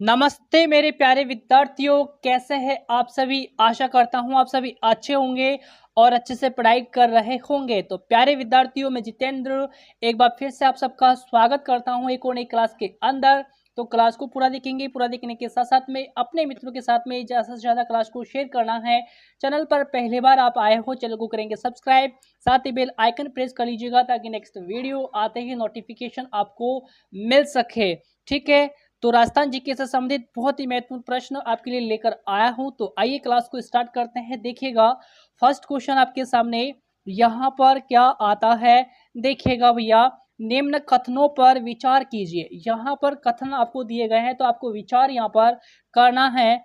नमस्ते मेरे प्यारे विद्यार्थियों, कैसे हैं आप सभी। आशा करता हूं आप सभी अच्छे होंगे और अच्छे से पढ़ाई कर रहे होंगे। तो प्यारे विद्यार्थियों, मैं जितेंद्र एक बार फिर से आप सबका स्वागत करता हूं एक और नई क्लास के अंदर। तो क्लास को पूरा देखेंगे, पूरा देखने के साथ साथ में अपने मित्रों के साथ में ज़्यादा से ज़्यादा क्लास को शेयर करना है। चैनल पर पहली बार आप आए हो, चैनल को करेंगे सब्सक्राइब, साथ ही बेल आइकन प्रेस कर लीजिएगा ताकि नेक्स्ट वीडियो आते ही नोटिफिकेशन आपको मिल सके। ठीक है, तो राजस्थान जीके से संबंधित बहुत ही महत्वपूर्ण प्रश्न आपके लिए लेकर आया हूं। तो आइए क्लास को स्टार्ट करते हैं। देखिएगा फर्स्ट क्वेश्चन आपके सामने यहां पर क्या आता है। देखिएगा भैया, निम्न कथनों पर विचार कीजिए। यहां पर कथन आपको दिए गए हैं तो आपको विचार यहां पर करना है।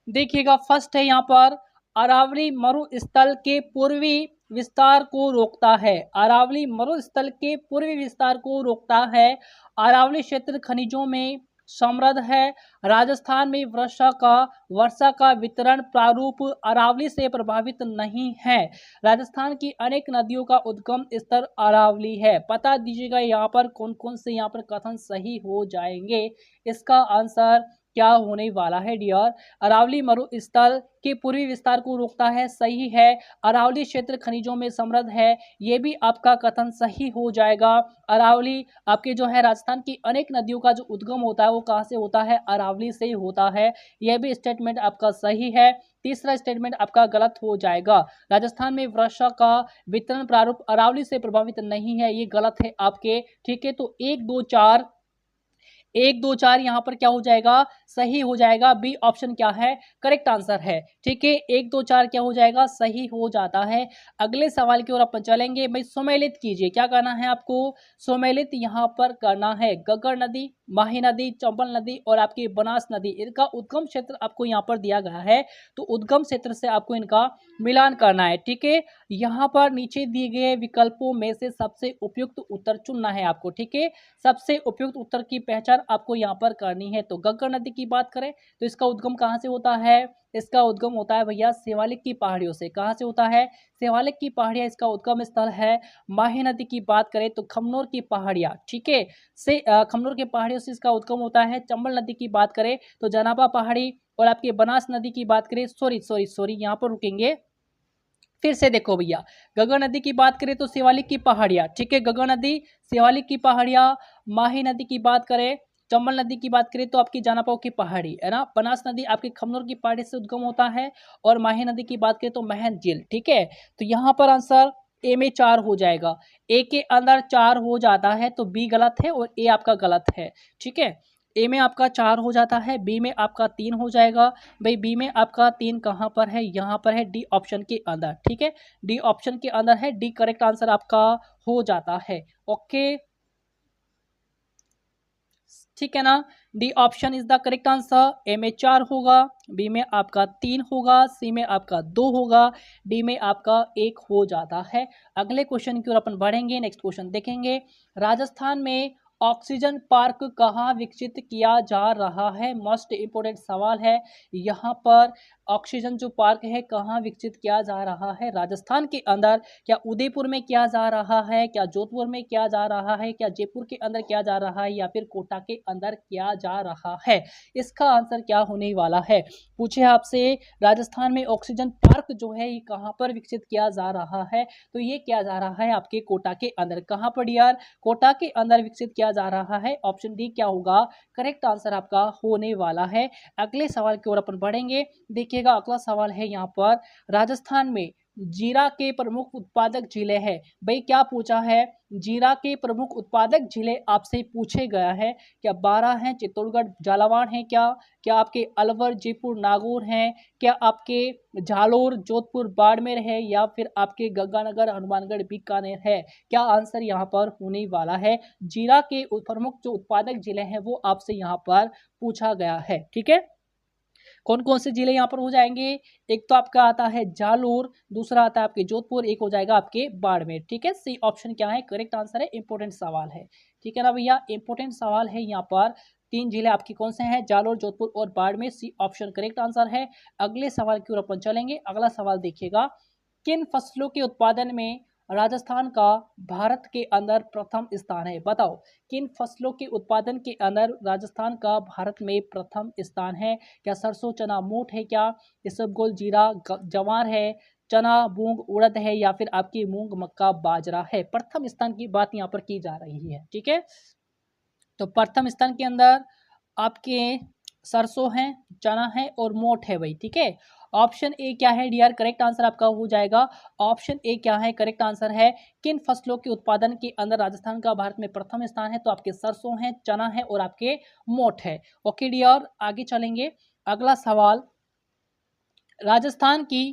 देखिएगा फर्स्ट है यहाँ पर, अरावली मरुस्थल के पूर्वी विस्तार को रोकता है। अरावली मरुस्थल के पूर्वी विस्तार को रोकता है। अरावली क्षेत्र खनिजों में समृद्ध है। राजस्थान में वर्षा का वितरण प्रारूप अरावली से प्रभावित नहीं है। राजस्थान की अनेक नदियों का उद्गम स्थल अरावली है। बता दीजिएगा यहाँ पर कौन कौन से यहाँ पर कथन सही हो जाएंगे। इसका आंसर क्या होने वाला है डियर। अरावली मरुस्थल के पूर्वी विस्तार को रोकता है, सही है। अरावली क्षेत्र खनिजों में समृद्ध है, ये भी आपका कथन सही हो जाएगा। अरावली आपके जो है राजस्थान की अनेक नदियों का जो उद्गम होता है वो कहाँ से होता है, अरावली से होता है। यह भी स्टेटमेंट आपका सही है। तीसरा स्टेटमेंट आपका गलत हो जाएगा। राजस्थान में वर्षा का वितरण प्रारूप अरावली से प्रभावित नहीं है, ये गलत है आपके। ठीक है, तो 1 2 4 यहाँ पर क्या हो जाएगा, सही हो जाएगा। बी ऑप्शन क्या है, करेक्ट आंसर है। ठीक है, 1 2 4 क्या हो जाएगा, सही हो जाता है। अगले सवाल की ओर अपन चलेंगे। भाई सुमेलित कीजिए, क्या करना है आपको, सुमेलित यहाँ पर करना है। गग्गर नदी, माही नदी, चंबल नदी और आपकी बनास नदी, इनका उद्गम क्षेत्र आपको यहाँ पर दिया गया है। तो उद्गम क्षेत्र से आपको इनका मिलान करना है। ठीक है, यहाँ पर नीचे दिए गए विकल्पों में से सबसे उपयुक्त उत्तर चुनना है आपको। ठीक है, सबसे उपयुक्त उत्तर की पहचान आपको यहाँ पर करनी है। तो गग्गर नदी की बात करें तो इसका उद्गम कहाँ से होता है, इसका उद्गम होता है भैया शिवालिक की पहाड़ियों से। कहाँ से होता है, शिवालिक की पहाड़ियाँ इसका उद्गम स्थल है। माही नदी की बात करें तो खमनोर की पहाड़ियाँ, ठीक है, से खमनोर की पहाड़ियों से इसका उद्गम होता है। चंबल नदी की बात करें तो जनाबा पहाड़ी और आपकी बनास नदी की बात करें, सॉरी यहाँ पर रुकेंगे। फिर से देखो भैया, गंगा नदी की बात करें तो शिवालिक की पहाड़ियाँ, ठीक है, गंगा नदी शिवालिक की पहाड़ियाँ। माही नदी की बात करें, चंबल नदी की बात करें तो आपकी जानापाव की पहाड़ी है ना। बनास नदी आपकी खमनोर की पहाड़ी से उद्गम होता है। और माही नदी की बात करें तो महन झील। ठीक है, तो यहाँ पर आंसर ए में 4 हो जाएगा। ए के अंदर 4 हो जाता है तो बी गलत है और ए आपका गलत है। ठीक है, ए में आपका 4 हो जाता है, बी में आपका 3 हो जाएगा। भाई बी में आपका 3 कहाँ पर है, यहाँ पर है डी ऑप्शन के अंदर। ठीक है, डी ऑप्शन के अंदर है, डी करेक्ट आंसर आपका हो जाता है। ओके, ठीक है ना, D option is the correct answer. A में 4 होगा, बी में आपका 3 होगा, सी में आपका 2 होगा, डी में आपका 1 हो जाता है। अगले क्वेश्चन की ओर अपन बढ़ेंगे, नेक्स्ट क्वेश्चन देखेंगे। राजस्थान में ऑक्सीजन पार्क कहाँ विकसित किया जा रहा है, मोस्ट इंपोर्टेंट सवाल है। यहाँ पर ऑक्सीजन जो पार्क है कहाँ विकसित किया जा रहा है राजस्थान के अंदर। क्या उदयपुर में किया जा रहा है, क्या जोधपुर में किया जा रहा है, क्या जयपुर के अंदर किया जा रहा है, या फिर कोटा के अंदर किया जा रहा है। इसका आंसर क्या होने वाला है, पूछे आपसे राजस्थान में ऑक्सीजन पार्क जो है ये कहाँ पर विकसित किया जा रहा है। तो ये किया जा रहा है आपके कोटा के अंदर। कहाँ पर यार, कोटा के अंदर विकसित किया जा रहा है। ऑप्शन डी क्या होगा, करेक्ट आंसर आपका होने वाला है। अगले सवाल की ओर अपन बढ़ेंगे। देखिएगा अगला सवाल है यहाँ पर, राजस्थान में जीरा के प्रमुख उत्पादक जिले हैं। भाई क्या पूछा है, जीरा के प्रमुख उत्पादक जिले आपसे पूछे गया है। क्या 12 हैं, चित्तौड़गढ़ झालावाड़ हैं, क्या आपके अलवर जयपुर नागौर हैं, क्या आपके झालोर जोधपुर बाड़मेर है, या फिर आपके गंगानगर हनुमानगढ़ बीकानेर है। क्या आंसर यहाँ पर होने वाला है, जीरा के प्रमुख जो उत्पादक जिले हैं वो आपसे यहाँ पर पूछा गया है। ठीक है, कौन कौन से जिले यहाँ पर हो जाएंगे, एक तो आपका आता है जालोर, दूसरा आता है आपके जोधपुर, एक हो जाएगा आपके बाड़मेर। ठीक है, सी ऑप्शन क्या है, करेक्ट आंसर है, इंपोर्टेंट सवाल है। ठीक है ना भैया, इंपोर्टेंट सवाल है यहाँ पर। 3 जिले आपके कौन से हैं, जालोर जोधपुर और Barmer, C option correct answer है। अगले सवाल की ओर अपन चलेंगे। अगला सवाल देखिएगा, किन फसलों के उत्पादन में राजस्थान का भारत के अंदर प्रथम स्थान है? बताओ किन फसलों के उत्पादन के अंदर राजस्थान का भारत में प्रथम स्थान है? क्या सरसों, चना, मोठ है? क्या इसबगोल, जीरा, जवार है? चना, मूंग, उड़द है? या फिर आपकी मूंग, मक्का, बाजरा है? प्रथम स्थान की बात यहाँ पर की जा रही है। ठीक है, तो प्रथम स्थान के अंदर आपके सरसों है, चना है और मोठ है भाई। ठीक है, ऑप्शन ए क्या है डियर? करेक्ट आंसर आपका हो जाएगा ऑप्शन ए। क्या है करेक्ट आंसर? है किन फसलों के उत्पादन के अंदर राजस्थान का भारत में प्रथम स्थान है? तो आपके सरसों है, चना है और आपके मोठ है। ओके डियर, आगे चलेंगे। अगला सवाल, राजस्थान की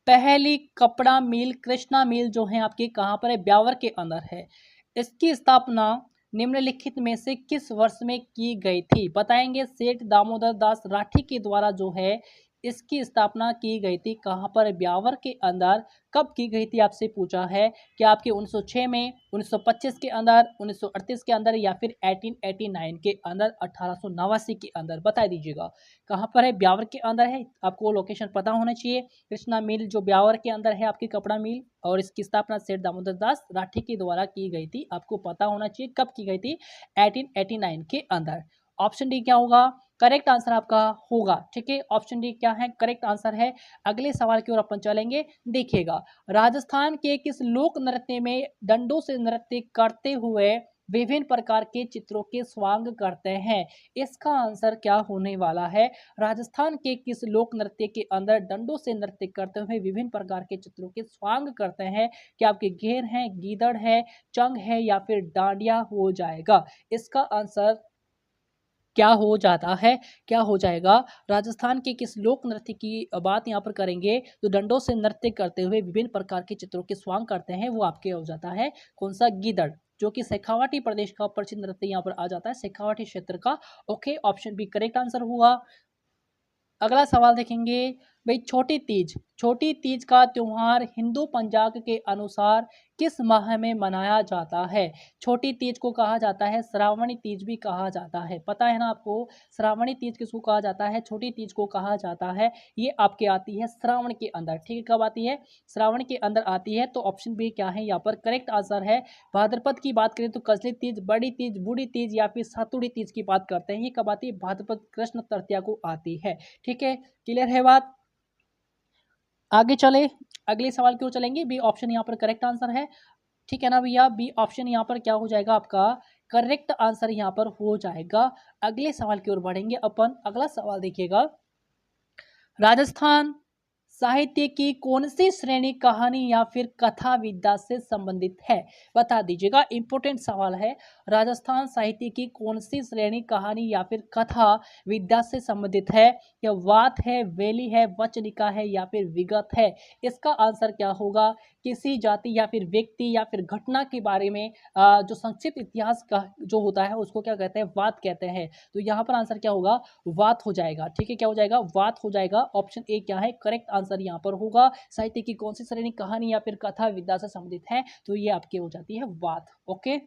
पहली कपड़ा मिल कृष्णा मिल जो है आपके कहाँ पर है? ब्यावर के अंदर है। इसकी स्थापना निम्नलिखित में से किस वर्ष में की गई थी? बताएंगे। सेठ दामोदर दास राठी के द्वारा जो है इसकी स्थापना की गई थी। कहाँ पर? ब्यावर के अंदर। कब की गई थी आपसे पूछा है। क्या आपके 1906 में, 1925 के अंदर, 1938 के अंदर या फिर 1889 के अंदर, 1889 के अंदर? बता दीजिएगा कहाँ पर है? ब्यावर के अंदर है। आपको लोकेशन पता होना चाहिए। कृष्णा मिल जो ब्यावर के अंदर है आपकी कपड़ा मिल, और इसकी स्थापना सेठ दामोदर दास राठी के द्वारा की गई थी। आपको पता होना चाहिए कब की गई थी? 1889 के अंदर। ऑप्शन डी क्या होगा? करेक्ट आंसर आपका होगा। ठीक है, ऑप्शन डी क्या है? करेक्ट आंसर है। अगले सवाल की ओर अपन चलेंगे। देखिएगा, राजस्थान के किस लोक नृत्य में डंडों से नृत्य करते हुए विभिन्न प्रकार के चित्रों के स्वांग करते हैं? इसका आंसर क्या होने वाला है? राजस्थान के किस लोक नृत्य के अंदर डंडों से नृत्य करते हुए विभिन्न प्रकार के चित्रों के स्वांग करते हैं? क्या आपके घेर है, गीदड़ है, चंग है या फिर डांडिया हो जाएगा? इसका आंसर क्या हो जाता है? क्या हो जाएगा? राजस्थान के किस लोक नृत्य की बात यहाँ पर करेंगे तो डंडों से नृत्य करते हुए विभिन्न प्रकार के चित्रों के स्वांग करते हैं, वो आपके हो जाता है कौन सा? गीदड़, जो कि शेखावाटी प्रदेश का प्रसिद्ध नृत्य यहाँ पर आ जाता है, शेखावाटी क्षेत्र का। Okay, option B correct answer हुआ। अगला सवाल देखेंगे भाई, छोटी तीज का त्योहार हिंदू पंचांग के अनुसार किस माह में मनाया जाता है? छोटी तीज को कहा जाता है श्रावणी तीज भी कहा जाता है। पता है ना आपको? श्रावणी तीज किसको कहा जाता है? छोटी तीज को कहा जाता है। ये आपके आती है श्रावण के अंदर। ठीक है, कब आती है? श्रावण के अंदर आती है। तो ऑप्शन बी क्या है यहाँ पर? करेक्ट आंसर है। भाद्रपद की बात करें तो कजली तीज, बड़ी तीज, बूढ़ी तीज या फिर सातुड़ी तीज की बात करते हैं। ये कब आती है? भाद्रपद कृष्ण तृतीया को आती है। ठीक है, क्लियर है बात? आगे चले, अगले सवाल की ओर चलेंगे। बी ऑप्शन यहाँ पर करेक्ट आंसर है। ठीक है ना भैया, बी ऑप्शन यहाँ पर क्या हो जाएगा आपका? करेक्ट आंसर यहाँ पर हो जाएगा। अगले सवाल की ओर बढ़ेंगे अपन। अगला सवाल देखिएगा, राजस्थान साहित्य की कौन सी श्रेणी कहानी या फिर कथा विद्या से संबंधित है? बता दीजिएगा, इंपॉर्टेंट सवाल है। राजस्थान साहित्य की कौन सी श्रेणी कहानी या फिर कथा विद्या से संबंधित है? या वात है, वेली है, वचनिका है या फिर विगत है? इसका आंसर क्या होगा? किसी जाति या फिर व्यक्ति या फिर घटना के बारे में जो संक्षिप्त इतिहास का जो होता है उसको क्या कहते हैं? वात कहते हैं। तो यहाँ पर आंसर क्या होगा? वात हो जाएगा। ठीक है, क्या हो जाएगा? वात हो जाएगा। ऑप्शन ए क्या है? करेक्ट आंसर यहाँ पर होगा। साहित्य की कौन सी श्रेणी कहानी या फिर कथा विद्या से संबंधित है? तो ये आपकी हो जाती है वात। ओके,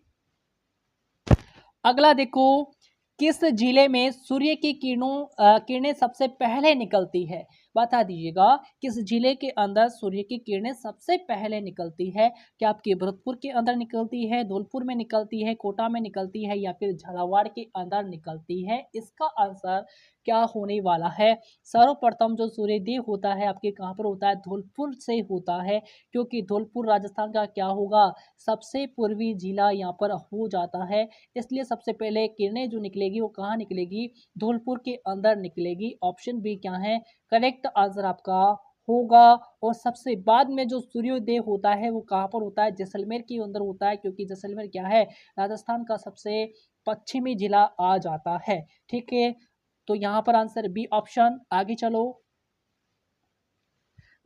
अगला देखो, किस जिले में सूर्य की किरणें सबसे पहले निकलती है? बता दीजिएगा, किस जिले के अंदर सूर्य की किरणें सबसे पहले निकलती है? क्या आपके भरतपुर के अंदर निकलती है, धौलपुर में निकलती है, कोटा में निकलती है या फिर झालावाड़ के अंदर निकलती है? इसका आंसर क्या होने वाला है? सर्वप्रथम जो सूर्योदय होता है आपके कहाँ पर होता है? धौलपुर से होता है, क्योंकि धौलपुर राजस्थान का क्या होगा? सबसे पूर्वी जिला यहाँ पर हो जाता है। इसलिए सबसे पहले किरणें जो निकलेगी वो कहाँ निकलेगी? धौलपुर के अंदर निकलेगी। ऑप्शन बी क्या है? करेक्ट आंसर आपका होगा। और सबसे बाद में जो सूर्योदय होता है वो कहाँ पर होता है? जैसलमेर के अंदर होता है, क्योंकि जैसलमेर क्या है? राजस्थान का सबसे पश्चिमी जिला आ जाता है। ठीक है, तो यहाँ पर आंसर बी ऑप्शन। आगे चलो,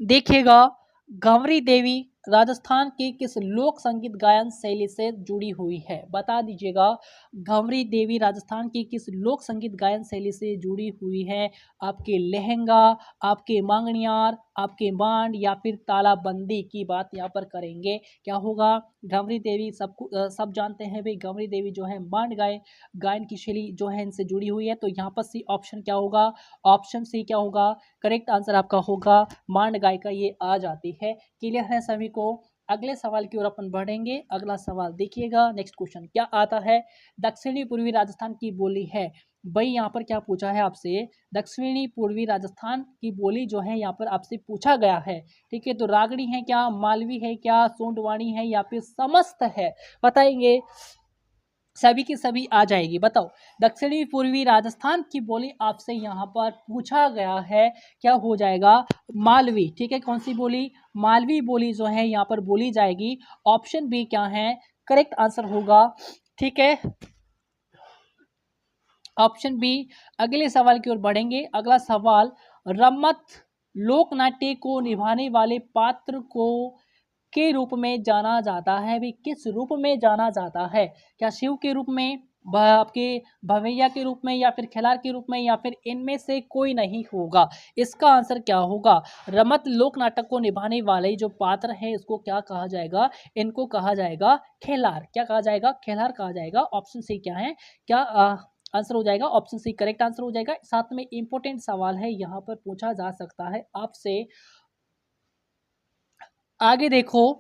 देखिएगा, गंवरी देवी राजस्थान की किस लोक संगीत गायन शैली से जुड़ी हुई है? बता दीजिएगा, गंवरी देवी राजस्थान की किस लोक संगीत गायन शैली से जुड़ी हुई है? आपके लहंगा, आपके मांगनियार, आपके मांड या फिर तालाबंदी की बात यहाँ पर करेंगे। क्या होगा? गंवरी देवी सब जानते हैं भाई, गंवरी देवी जो है मांड गायन की शैली जो है इनसे जुड़ी हुई है। तो यहाँ पर सी ऑप्शन क्या होगा? ऑप्शन सी क्या होगा? करेक्ट आंसर आपका होगा मांड गायिका ये आ जाती है। क्लियर है सभी को? अगले सवाल की ओर अपन बढ़ेंगे। अगला सवाल देखिएगा, नेक्स्ट क्वेश्चन क्या आता है। दक्षिणी पूर्वी राजस्थान की बोली है। भाई यहाँ पर क्या पूछा है आपसे, दक्षिणी पूर्वी राजस्थान की बोली जो है यहाँ पर आपसे पूछा गया है। ठीक है, तो रागड़ी है क्या, मालवी है क्या, सोंडवाणी है या फिर समस्त है, बताएंगे। सभी की सभी आ जाएगी। बताओ, दक्षिणी पूर्वी राजस्थान की बोली आपसे यहाँ पर पूछा गया है, क्या हो जाएगा, मालवी। ठीक है, कौन सी बोली, मालवी बोली जो है यहाँ पर बोली जाएगी। ऑप्शन बी क्या है, करेक्ट आंसर होगा। ठीक है, ऑप्शन बी। अगले सवाल की ओर बढ़ेंगे। अगला सवाल, रम्मत लोक नाट्य को निभाने वाले पात्र को के रूप में जाना जाता है। भी किस रूप में जाना जाता है, क्या शिव के रूप में, आपके भवैया के रूप में, या फिर खिलार के रूप में, या फिर इनमें से कोई नहीं होगा। इसका आंसर क्या होगा, रमत लोक नाटक को निभाने वाले जो पात्र है इसको क्या कहा जाएगा, इनको कहा जाएगा खिलार। क्या कहा जाएगा, खिलार कहा जाएगा। ऑप्शन सी क्या है, क्या आंसर हो जाएगा, ऑप्शन सी करेक्ट आंसर हो जाएगा। साथ में इंपॉर्टेंट सवाल है यहाँ पर पूछा जा सकता है आपसे, आगे देखो,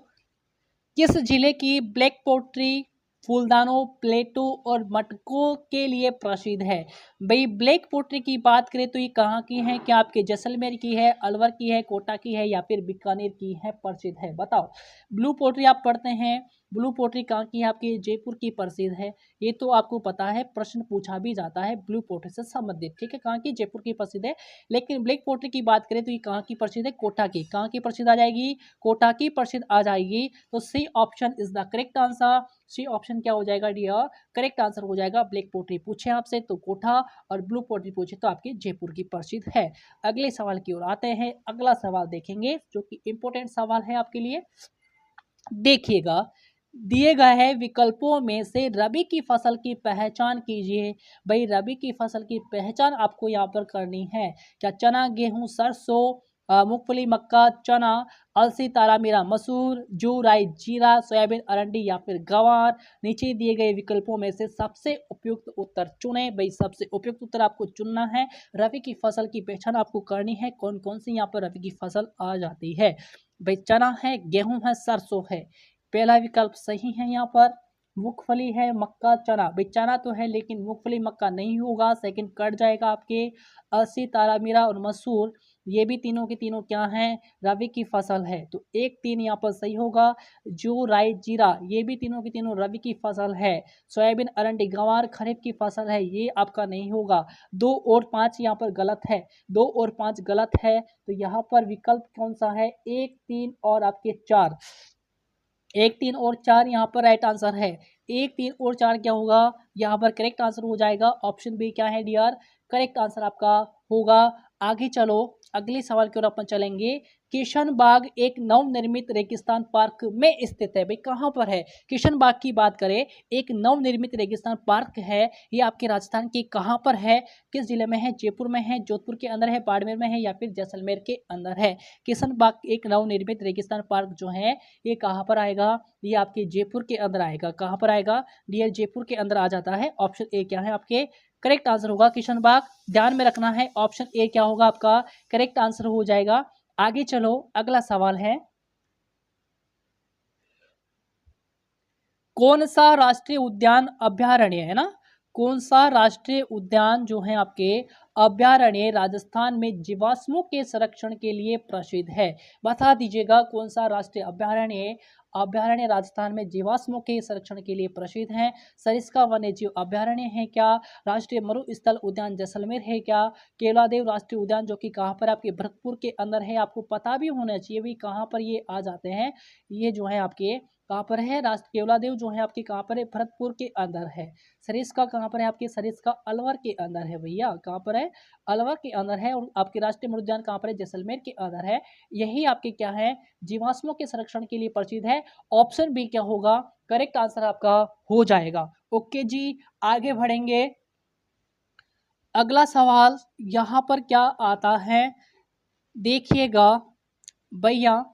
किस जिले की ब्लैक पोट्री फूलदानों, प्लेटों और मटकों के लिए प्रसिद्ध है। भाई ब्लैक पोट्री की बात करें तो ये कहाँ की है, क्या आपके जैसलमेर की है, अलवर की है, कोटा की है, या फिर बीकानेर की है प्रसिद्ध है, बताओ। ब्लू पोट्री आप पढ़ते हैं, ब्लू पोट्री कहाँ की है, आपकी जयपुर की प्रसिद्ध है। ये तो आपको पता है, प्रश्न पूछा भी जाता है ब्लू पोट्री से संबंधित। ठीक है, कहाँ की, जयपुर की प्रसिद्ध है। लेकिन ब्लैक पोट्री की बात करें तो ये कहाँ की प्रसिद्ध है, कोटा की। कहाँ की प्रसिद्ध आ जाएगी, कोटा की प्रसिद्ध आ जाएगी। तो C option is the correct answer. C option क्या हो जाएगा डियर, करेक्ट आंसर हो जाएगा। ब्लैक पोट्री पूछे आपसे तो कोटा, और ब्लू पोट्री पूछे तो आपके जयपुर की प्रसिद्ध है। अगले सवाल की ओर आते हैं। अगला सवाल देखेंगे जो कि इंपॉर्टेंट सवाल है आपके लिए। देखिएगा, दिए गए हैं विकल्पों में से रबी की फसल की पहचान कीजिए। भाई रबी की फसल की पहचान आपको यहाँ पर करनी है। क्या चना, गेहूं, सरसों, मूंगफली, मक्का, चना, अलसी, तारा मीरा, मसूर, जू, राई, जीरा, सोयाबीन, अरंडी या फिर गवार। नीचे दिए गए विकल्पों में से सबसे उपयुक्त उत्तर चुने। भाई सबसे उपयुक्त उत्तर आपको चुनना है। रबी की फसल की पहचान आपको करनी है, कौन कौन सी यहाँ पर रबी की फसल आ जाती है। भाई चना है, गेहूं है, सरसों है। पहला विकल्प सही है यहाँ पर। मूंगफली है, मक्का, चना। भाई चना तो है लेकिन मूंगफली मक्का नहीं होगा, सेकंड कट जाएगा आपके। अलसी, तारा मीरा और मसूर, ये भी तीनों के तीनों क्या हैं, रबी की फसल है। तो 1-3 यहाँ पर सही होगा। जो, राई, जीरा, ये भी तीनों के तीनों रबी की फसल है। सोयाबीन, अरंडी, गंवार खरीफ की फसल है, ये आपका नहीं होगा। 2 और 5 यहाँ पर गलत है, 2 और 5 गलत है। तो यहाँ पर विकल्प कौन सा है, 1, 3 और आपके 4। 1, 3 और 4 यहाँ पर राइट आंसर है। 1, 3 और 4 क्या होगा, यहाँ पर करेक्ट आंसर हो जाएगा। ऑप्शन बी क्या है डियर, करेक्ट आंसर आपका होगा। आगे चलो, अगले सवाल की ओर अपन चलेंगे। किशनबाग एक नवनिर्मित रेगिस्तान पार्क में स्थित है। भाई कहाँ पर है, किशनबाग की बात करें, एक नवनिर्मित रेगिस्तान पार्क है। ये आपके राजस्थान के कहाँ पर है, किस जिले में है, जयपुर में है, जोधपुर के अंदर है, बाड़मेर में है, या फिर जैसलमेर के अंदर है। किशनबाग एक नवनिर्मित रेगिस्तान पार्क जो है ये कहाँ पर आएगा, ये आपके जयपुर के अंदर आएगा। कहाँ पर आएगा डियर, जयपुर के अंदर आ जाता है। ऑप्शन ए क्या है आपके, करेक्ट आंसर होगा किशनबाग। ध्यान में रखना है, ऑप्शन ए क्या होगा आपका, करेक्ट आंसर हो जाएगा। आगे चलो, अगला सवाल है, कौन सा राष्ट्रीय उद्यान अभयारण्य है ना, कौन सा राष्ट्रीय उद्यान जो है आपके अभयारण्य राजस्थान में जीवाश्मों के संरक्षण के लिए प्रसिद्ध है। बता दीजिएगा कौन सा राष्ट्रीय अभयारण्य, अभयारण्य राजस्थान में जीवाश्मों के संरक्षण के लिए प्रसिद्ध है। सरिस्का वन्य जीव अभयारण्य है क्या, राष्ट्रीय मरुस्थल उद्यान जैसलमेर है क्या, केवलादेव राष्ट्रीय उद्यान जो कि कहाँ पर आपके भरतपुर के अंदर है, आपको पता भी होना चाहिए भी कहाँ पर ये आ जाते हैं। ये जो है आपके कहाँ पर है, राष्ट्र केवलादेव जो है आपके कहाँ पर है, भरतपुर के अंदर है। सरिस्का कहाँ पर है आपके, सरिस्का अलवर के अंदर है भैया, कहाँ पर है, अलवर के अंदर है। और आपके राष्ट्रीय मृद्यान कहाँ पर है, जैसलमेर के अंदर है। यही आपके क्या है, जीवाश्मों के संरक्षण के लिए प्रसिद्ध है। ऑप्शन बी क्या होगा, करेक्ट आंसर आपका हो जाएगा। ओके जी, आगे बढ़ेंगे। अगला सवाल यहाँ पर क्या आता है, देखिएगा भैया,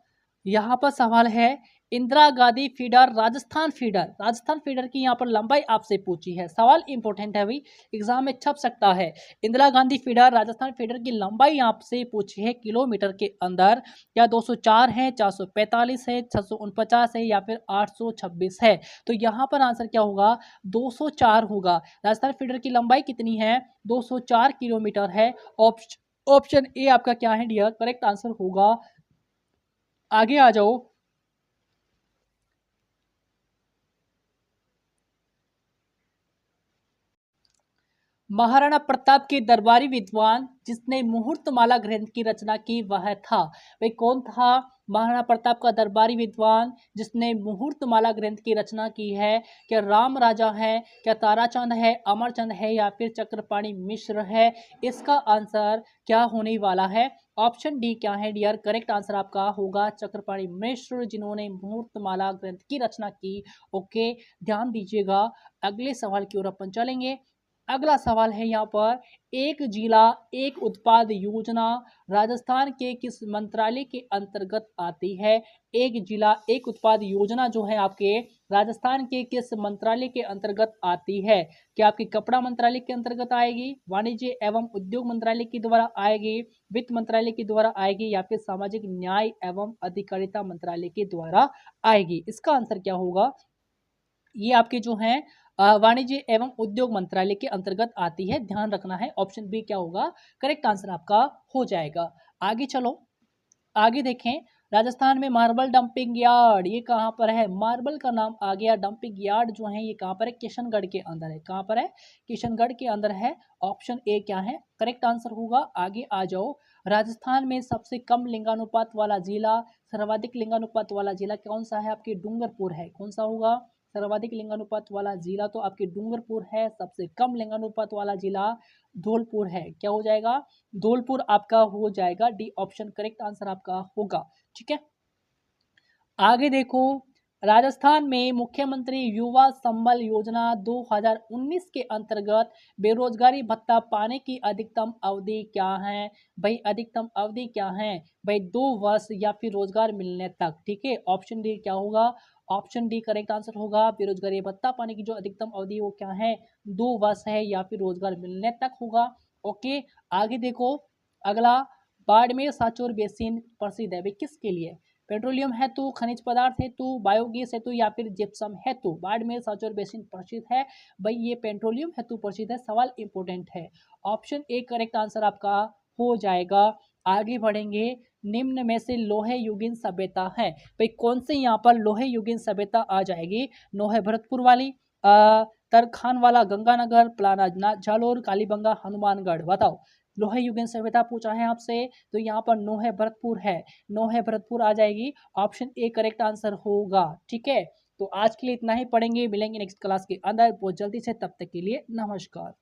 यहाँ पर सवाल है, Indira Gandhi feeder, Rajasthan feeder, Rajasthan feeder की यहाँ पर लंबाई आपसे पूछी है, सवाल इंपॉर्टेंट है भाई, एग्जाम में छप सकता है। इंदिरा गांधी फीडर, राजस्थान फीडर की लंबाई आपसे पूछी है किलोमीटर के अंदर, या 204 है, 445 है, 649 है, या फिर 826 है। तो यहाँ पर आंसर क्या होगा, 204 होगा। राजस्थान फीडर की लंबाई कितनी है, 204 किलोमीटर है। ऑप्शन ए आपका क्या है डियर, करेक्ट आंसर होगा। आगे आ जाओ। महाराणा प्रताप के दरबारी विद्वान जिसने मुहूर्तमाला ग्रंथ की रचना की वह था, भाई कौन था महाराणा प्रताप का दरबारी विद्वान जिसने मुहूर्तमाला ग्रंथ की रचना की है? क्या राम राजा है, क्या ताराचंद है, अमरचंद है, या फिर चक्रपाणि मिश्र है? इसका आंसर क्या होने वाला है? ऑप्शन डी क्या है डियर, करेक्ट आंसर आपका होगा चक्रपाणि मिश्र, जिन्होंने मुहूर्तमाला ग्रंथ की रचना की। ओके, ध्यान दीजिएगा। अगले सवाल की ओर अपन चलेंगे। अगला सवाल है यहाँ पर, एक जिला एक उत्पाद योजना राजस्थान के किस मंत्रालय के अंतर्गत आती है? एक जिला एक उत्पाद योजना जो है आपके राजस्थान के किस मंत्रालय के अंतर्गत आती है? क्या आपकी कपड़ा मंत्रालय के अंतर्गत आएगी, वाणिज्य एवं उद्योग मंत्रालय के द्वारा आएगी, वित्त मंत्रालय के द्वारा आएगी, या फिर सामाजिक न्याय एवं अधिकारिता मंत्रालय के द्वारा आएगी? इसका आंसर क्या होगा? ये आपके जो है वाणिज्य एवं उद्योग मंत्रालय के अंतर्गत आती है, ध्यान रखना है। ऑप्शन बी क्या होगा, करेक्ट आंसर आपका हो जाएगा। आगे चलो, आगे देखें। राजस्थान में मार्बल डंपिंग यार्ड ये कहाँ पर है? मार्बल का नाम आ गया, डंपिंग यार्ड जो है ये कहाँ पर है? किशनगढ़ के अंदर है। कहाँ पर है? किशनगढ़ के अंदर है। ऑप्शन ए क्या है, करेक्ट आंसर होगा। आगे आ जाओ। राजस्थान में सबसे कम लिंगानुपात वाला जिला, सर्वाधिक लिंगानुपात वाला जिला कौन सा है? आपके डूंगरपुर है। कौन सा होगा? सर्वाधिक लिंगानुपात वाला जिला तो आपके डूंगरपुर है। सबसे कम लिंगानुपात वाला जिला धौलपुर है। क्या हो जाएगा? धौलपुर आपका हो जाएगा। डी ऑप्शन करेक्ट आंसर आपका होगा। ठीक है, आगे देखो। राजस्थान में मुख्यमंत्री युवा संबल योजना 2019 के अंतर्गत बेरोजगारी भत्ता पाने की अधिकतम अवधि क्या है? भाई अधिकतम अवधि क्या है? भाई 2 वर्ष या फिर रोजगार मिलने तक। ठीक है, ऑप्शन डी क्या होगा? ऑप्शन डी करेक्ट आंसर होगा। बेरोजगारी भत्ता पाने की जो अधिकतम अवधि वो क्या है? 2 वर्ष है, या फिर रोजगार मिलने तक होगा। ओके, आगे देखो। अगला, बाड़मेर सांचौर बेसिन प्रसिद्ध है भाई किसके लिए? पेट्रोलियम हेतु, खनिज पदार्थ हेतु, बायोगैस हेतु, या फिर जिप्सम हेतु बाड़मेर सांचौर बेसिन प्रसिद्ध है? भाई ये पेट्रोलियम हेतु प्रसिद्ध है। सवाल इंपोर्टेंट है। ऑप्शन ए करेक्ट आंसर आपका हो जाएगा। आगे बढ़ेंगे। निम्न में से लोहे युगीन सभ्यता है, भाई कौन से यहाँ पर लोहे युगीन सभ्यता आ जाएगी? नोहे भरतपुर वाली, तरखान वाला, गंगानगर, प्लाना जालोर, कालीबंगा, हनुमानगढ़? बताओ। लोहे युगीन सभ्यता पूछा है आपसे, तो यहाँ पर नोहे भरतपुर है। नोहे भरतपुर आ जाएगी। ऑप्शन ए करेक्ट आंसर होगा। ठीक है, तो आज के लिए इतना ही पढ़ेंगे, मिलेंगे नेक्स्ट क्लास के अंदर बहुत जल्दी से। तब तक के लिए नमस्कार।